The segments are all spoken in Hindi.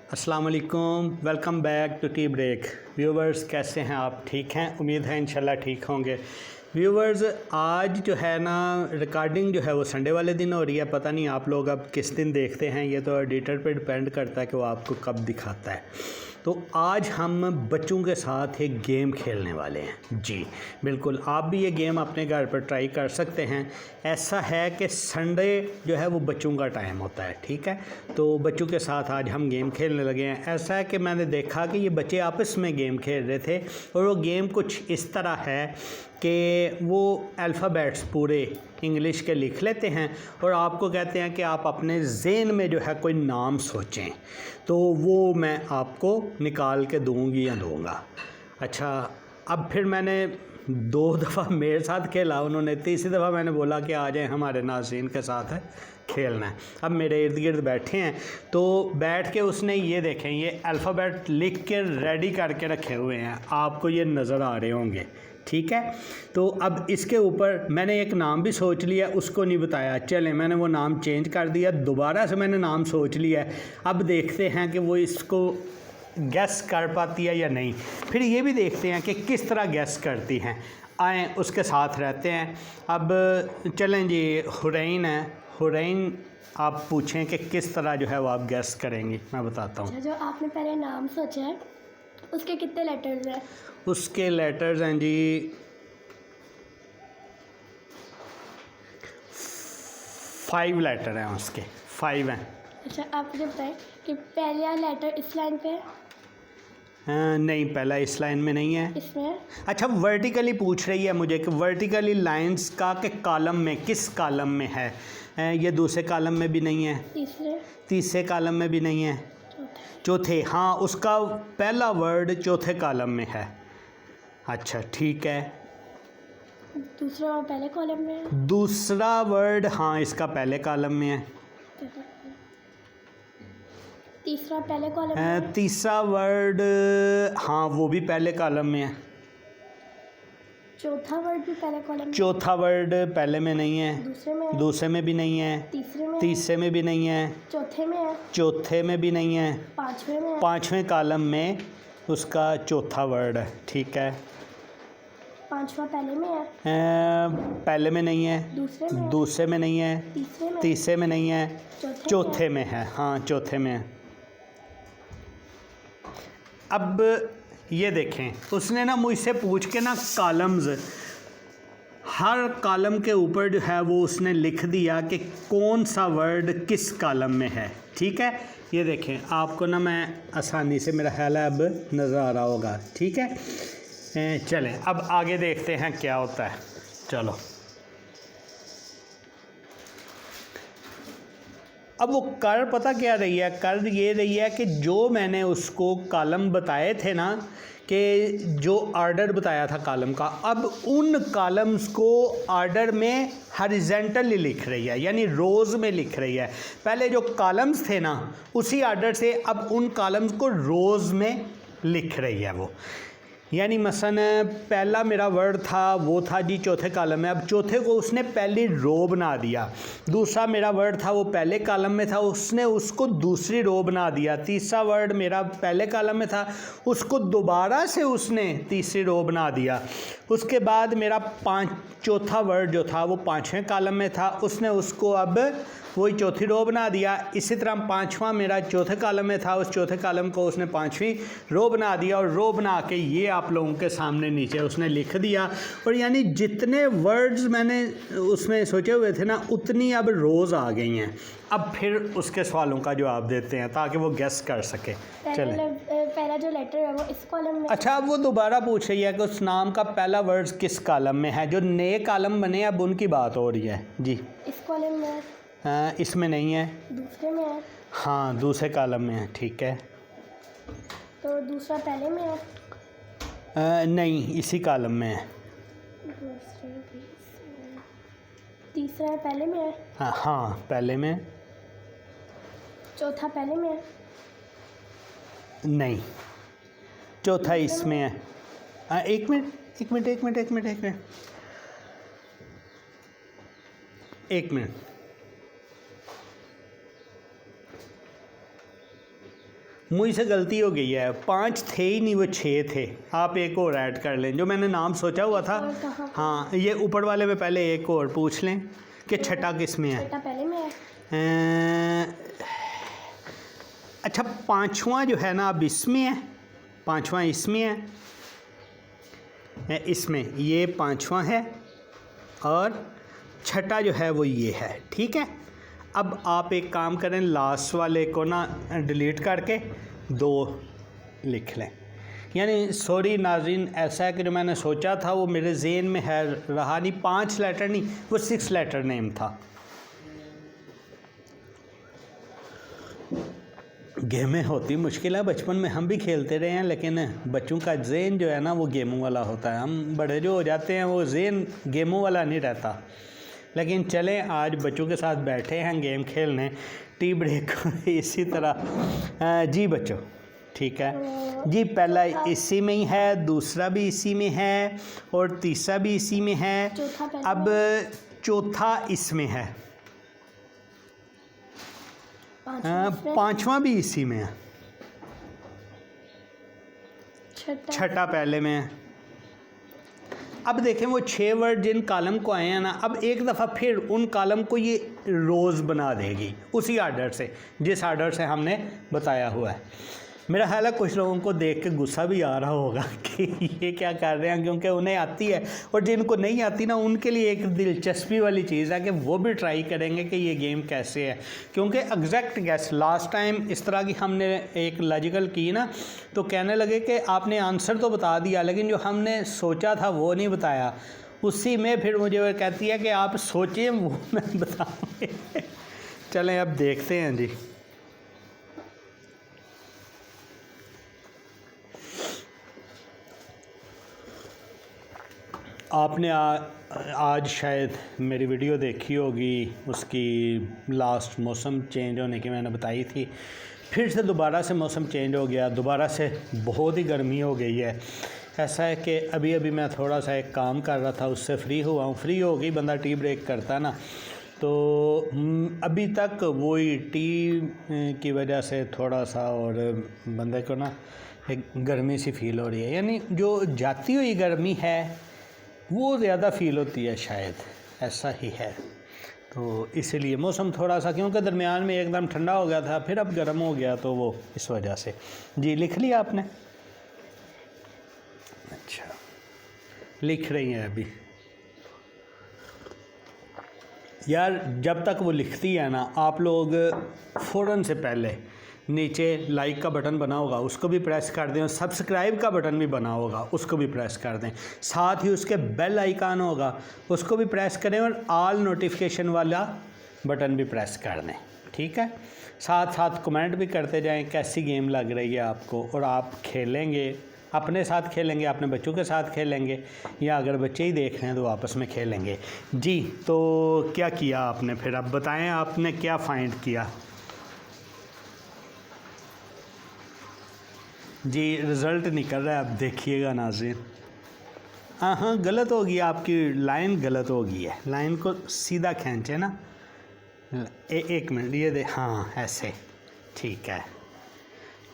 अस्सलाम वालेकुम, welcome back to tea break. Viewers कैसे हैं आप? ठीक हैं? उम्मीद है इंशाल्लाह ठीक होंगे। व्यूवर्स आज जो है ना रिकॉर्डिंग जो है वो संडे वाले दिन हो रही है। पता नहीं आप लोग अब किस दिन देखते हैं, ये तो एडिटर पे डिपेंड करता है कि वो आपको कब दिखाता है। तो आज हम बच्चों के साथ एक गेम खेलने वाले हैं। जी बिल्कुल, आप भी ये गेम अपने घर पर ट्राई कर सकते हैं। ऐसा है कि संडे जो है वो बच्चों का टाइम होता है, ठीक है। तो बच्चों के साथ आज हम गेम खेलने लगे हैं। ऐसा है कि मैंने देखा कि ये बच्चे आपस में गेम खेल रहे थे और वो गेम कुछ इस तरह है कि वो अल्फ़ाबेट्स पूरे इंग्लिश के लिख लेते हैं और आपको कहते हैं कि आप अपने ज़हन में जो है कोई नाम सोचें, तो वो मैं आपको निकाल के दूंगी या दूंगा। अच्छा, अब फिर मैंने 2 दफ़ा मेरे साथ खेला उन्होंने, तीसरी दफ़ा मैंने बोला कि आ जाएं हमारे नाज़रीन के साथ है खेलना है। अब मेरे इर्द गिर्द बैठे हैं, तो बैठ के उसने ये देखें, ये अल्फ़ाबेट लिख के रेडी करके रखे हुए हैं, आपको ये नज़र आ रहे होंगे, ठीक है। तो अब इसके ऊपर मैंने एक नाम भी सोच लिया, उसको नहीं बताया। चलें, मैंने वो नाम चेंज कर दिया, दोबारा से मैंने नाम सोच लिया है। अब देखते हैं कि वो इसको गैस कर पाती है या नहीं। फिर ये भी देखते हैं कि किस तरह गैस करती हैं। आएँ उसके साथ रहते हैं। अब चलें जी, हुरैन है। हुरैन, आप पूछें कि किस तरह जो है वो आप गैस करेंगी, मैं बताता हूँ। अच्छा, जो आपने पहले नाम सोचा है उसके कितने लेटर्स हैं? उसके लेटर्स हैं जी 5 लेटर हैं, उसके 5 हैं। अच्छा, आप मुझे बताएं कि पहला लेटर इस लाइन पे है? नहीं, पहला इस लाइन में नहीं है। इसमें है? अच्छा, वर्टिकली पूछ रही है मुझे कि वर्टिकली लाइंस का के कॉलम में किस कॉलम में है। ये दूसरे कॉलम में भी नहीं है, तीसरे कॉलम में भी नहीं है, चौथे, हाँ उसका पहला वर्ड चौथे कॉलम में है। अच्छा ठीक है, दूसरा पहले कॉलम में है? दूसरा वर्ड हाँ इसका पहले कॉलम में है। तीसरा पहले कॉलम में है? तीसरा वर्ड हाँ वो भी पहले कॉलम में है। चौथा वर्ड भी पहले कॉलम में? चौथा वर्ड पहले में नहीं है, दूसरे में भी नहीं है, तीसरे में भी नहीं है, चौथे में है, चौथे में भी नहीं है, पांचवें में है, पांचवें कॉलम में उसका चौथा वर्ड है, ठीक है। पांचवा पहले में है, पहले में नहीं है, दूसरे में नहीं है, तीसरे में नहीं है, चौथे में है, हाँ चौथे में है। अब ये देखें, उसने ना मुझसे पूछ के ना कॉलम्स, हर कॉलम के ऊपर जो है वो उसने लिख दिया कि कौन सा वर्ड किस कॉलम में है, ठीक है। ये देखें, आपको ना मैं आसानी से, मेरा ख्याल है अब नज़र आ रहा होगा, ठीक है। चलें अब आगे देखते हैं क्या होता है। चलो, अब वो कर पता क्या रही है, कर ये रही है कि जो मैंने उसको कॉलम बताए थे ना, कि जो ऑर्डर बताया था कॉलम का, अब उन कॉलम्स को ऑर्डर में हॉरिजॉन्टली लिख रही है, यानी रोज़ में लिख रही है। पहले जो कॉलम्स थे ना उसी ऑर्डर से अब उन कॉलम्स को रोज़ में लिख रही है वो। यानी मसलन पहला मेरा वर्ड था वो था जी चौथे कॉलम में, अब चौथे को उसने पहली रो बना दिया। दूसरा मेरा वर्ड था वो पहले कॉलम में था, उसने उसको दूसरी रो बना दिया। तीसरा वर्ड मेरा पहले कॉलम में था, उसको दोबारा से उसने तीसरी रो बना दिया। उसके बाद मेरा चौथा वर्ड जो था वो पाँचवें कॉलम में था, उसने उसको अब वही चौथी रो बना दिया। इसी तरह पाँचवा मेरा चौथे कॉलम में था, उस चौथे कॉलम को उसने पाँचवीं रो बना दिया और रो बना के ये आप लोगों के सामने नीचे उसने लिख दिया। और यानी जितने वर्ड्स मैंने उसमें सोचे हुए थे ना, उतनी अब रोज़ आ गई हैं। अब फिर उसके सवालों का जवाब देते हैं ताकि वो गेस कर सके। चलें, पहला जो लेटर है वो इस कॉलम में। अच्छा, अब वो दोबारा पूछ रही है कि उस नाम का पहला वर्ड किस कॉलम में है। जो नए कॉलम बने अब उनकी बात हो रही है जी। इस कॉलम में है? इसमें नहीं है, दूसरे में है? हाँ दूसरे कॉलम में है, ठीक है। तो दूसरा पहले में है? नहीं, इसी कॉलम में है। तीसरा पहले में है? हाँ पहले में। चौथा पहले में है? नहीं, चौथा इसमें है। एक मिनट, एक मिनट। मुझ से गलती हो गई है, 5 थे ही नहीं, वो 6 थे। आप एक और ऐड कर लें, जो मैंने नाम सोचा हुआ था। और कहाँ पे? हाँ, ये ऊपर वाले में पहले एक और पूछ लें कि छठा किस में है। छठा पहले में है। अच्छा, पाँचवा जो है ना अब इसमें है, पाँचवा इसमें है, इसमें ये पाँचवा है और छठा जो है वो ये है। ठीक है, अब आप एक काम करें, लास्ट वाले को ना डिलीट करके 2 लिख लें। यानी सॉरी नाज़रीन, ऐसा है कि जो मैंने सोचा था वो मेरे ज़हन में है रहा नहीं, 5 लेटर नहीं, वो 6 लेटर नेम था। गेमें होती मुश्किल है, बचपन में हम भी खेलते रहे हैं, लेकिन बच्चों का ज़हन जो है ना वो गेमों वाला होता है। हम बड़े जो हो जाते हैं वो ज़हन गेमों वाला नहीं रहता। लेकिन चलें, आज बच्चों के साथ बैठे हैं गेम खेलने, टी ब्रेक इसी तरह। जी बच्चों, ठीक है जी, पहला इसी में ही है, दूसरा भी इसी में है और तीसरा भी इसी में है। अब चौथा इसमें है, पांचवा भी इसी में है, छठा पहले में है। अब देखें वो 6 वर्ड जिन कॉलम को आए हैं ना, अब एक दफ़ा फिर उन कॉलम को ये रोज़ बना देगी उसी आर्डर से, जिस आर्डर से हमने बताया हुआ है। मेरा ख्याल है कुछ लोगों को देख के गुस्सा भी आ रहा होगा कि ये क्या कर रहे हैं, क्योंकि उन्हें आती है, और जिनको नहीं आती ना उनके लिए एक दिलचस्पी वाली चीज़ है कि वो भी ट्राई करेंगे कि ये गेम कैसे है। क्योंकि एग्जैक्ट गैस लास्ट टाइम इस तरह की हमने एक लॉजिकल की ना, तो कहने लगे कि आपने आंसर तो बता दिया लेकिन जो हमने सोचा था वो नहीं बताया। उसी में फिर मुझे वो कहती है कि आप सोचिए वो मैं बताऊँगी। चलें अब देखते हैं जी। आपने आज शायद मेरी वीडियो देखी होगी, उसकी लास्ट मौसम चेंज होने की मैंने बताई थी। फिर से दोबारा से मौसम चेंज हो गया, दोबारा से बहुत ही गर्मी हो गई है। ऐसा है कि अभी अभी मैं थोड़ा सा एक काम कर रहा था, उससे फ्री हुआ हूँ। फ्री हो गई, बंदा टी ब्रेक करता ना, तो अभी तक वही टी की वजह से थोड़ा सा और बंदे को ना एक गर्मी सी फील हो रही है। यानी जो जाती हुई गर्मी है वो ज़्यादा फील होती है, शायद ऐसा ही है। तो इसीलिए मौसम थोड़ा सा, क्योंकि दरमियान में एकदम ठंडा हो गया था फिर अब गर्म हो गया, तो वो इस वजह से। जी लिख लिया आपने? अच्छा, लिख रही हैं अभी। यार जब तक वो लिखती है ना, आप लोग फ़ौरन से पहले नीचे लाइक का बटन बना होगा उसको भी प्रेस कर दें, और सब्सक्राइब का बटन भी बना होगा उसको भी प्रेस कर दें। साथ ही उसके बेल आइकन होगा उसको भी प्रेस करें, और ऑल नोटिफिकेशन वाला बटन भी प्रेस कर दें। ठीक है, साथ साथ कमेंट भी करते जाएं कैसी गेम लग रही है आपको, और आप खेलेंगे, अपने साथ खेलेंगे, अपने बच्चों के साथ खेलेंगे, या अगर बच्चे ही देख रहे हैं तो आपस में खेलेंगे। जी तो क्या किया आपने फिर, अब बताएं आपने क्या फाइंड किया? जी रिज़ल्ट निकल रहा है, अब देखिएगा नाज़रीन। हाँ गलत हो गया, आपकी लाइन गलत हो गई है, लाइन को सीधा खींचे ना। एक मिनट ये दे, हाँ ऐसे ठीक है।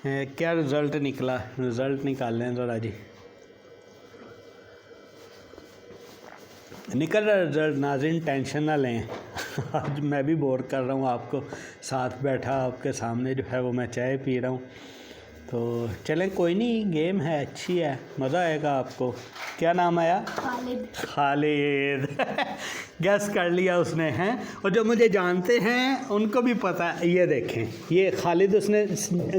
क्या रिज़ल्ट निकला? रिज़ल्ट निकाल लें ज़रा जी। निकल रहा रिज़ल्ट नाज़रीन, टेंशन ना लें। आज मैं भी बोर कर रहा हूँ आपको, साथ बैठा आपके सामने जो है वो मैं चाय पी रहा हूँ। तो चलें कोई नहीं, गेम है अच्छी है, मज़ा आएगा आपको। क्या नाम आया? खालिद। खालिद गैस कर लिया उसने हैं, और जो मुझे जानते हैं उनको भी पता है। ये देखें, ये खालिद उसने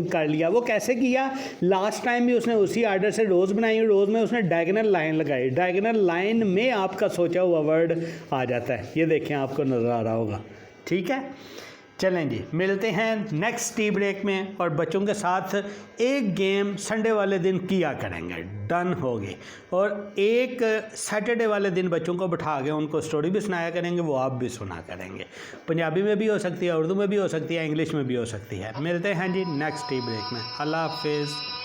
कर लिया। वो कैसे किया? लास्ट टाइम भी उसने उसी आर्डर से रोज़ बनाई, रोज़ में उसने डायगोनल लाइन लगाई, डायगोनल लाइन में आपका सोचा हुआ वर्ड आ जाता है। ये देखें, आपको नज़र आ रहा होगा। ठीक है, चलें जी, मिलते हैं नेक्स्ट टी ब्रेक में, और बच्चों के साथ एक गेम संडे वाले दिन किया करेंगे, डन हो गए। और एक सैटरडे वाले दिन बच्चों को बिठा के उनको स्टोरी भी सुनाया करेंगे, वो आप भी सुना करेंगे। पंजाबी में भी हो सकती है, उर्दू में भी हो सकती है, इंग्लिश में भी हो सकती है। मिलते हैं जी नेक्स्ट टी ब्रेक में। अल्लाह हाफिज़।